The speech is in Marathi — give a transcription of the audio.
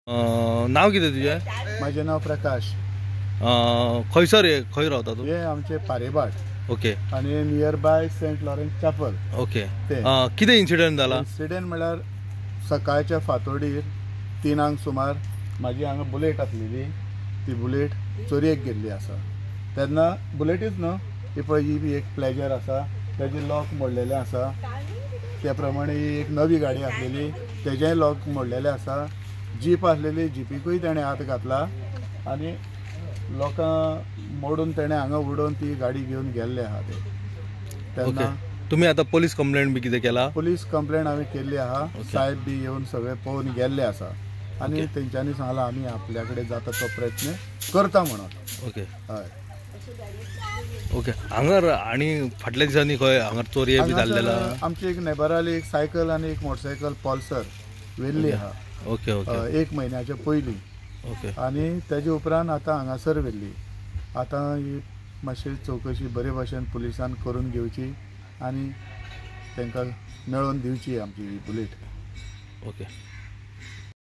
नाव कितें तुजें? माझे नाव प्रकाश. खंयसर खंय रावता तूं? हे आमचे पारेबाट ओके. आणि near by Saint Lawrence chapel. Okay. ते कितें इन्सिडेंट जाला? इन्सिडेंट म्हळ्यार सकाळच्या फांतोडीर 3 सुमार म्हाजी हांगा बुलेट आसलेली, ती बुलेट चोरयेक गेल्ली आसा. तेन्ना बुलेटीच न्हू, ही पळय ही बी एक प्लेजर आसा, तेजें लॉक मोडलेलें आसा. त्या प्रमाणे ही एक नवी गाडी आसलेली, तेजेंय लॉक मोडलेलें आसा. जीप आसलेली, जिपीकूय तेणें हात घातला आनी लोकां मोडून तेणें हांगा उडोवन ती गाडी घेवन गेल्ले आहा ते. तेन्ना तुम्ही आता पोलीस कंप्लेंट बी कितें केला? पोलीस कंप्लेंट आमी केल्ली आहा. साहेब बी येवन सगळे पळोवन गेल्ले आसा आनी तेंच्यांनी सांगलां आमी आपल्या कडेन जाता तो प्रयत्न करता म्हणून. ओके. हय. ओके. हांगर आनी फाटल्या दिसांनी खंय हांगर चोरये बी जाल्लेला? आमची एक नेबराली एक सायकल आनी एक मोटरसायकल पल्सर व्हेल्ली आहा. ओके. ओके. 1 म्हयन्याच्या पयलीं. ओके. आनी तेजे उपरांत आतां हांगासर व्हेल्ली. आतां ही मातशी चवकशी बरे भाशेन पुलिसान करून घेवची आनी तांकां मेळोवन दिवची आमची ही बुलेट. ओके.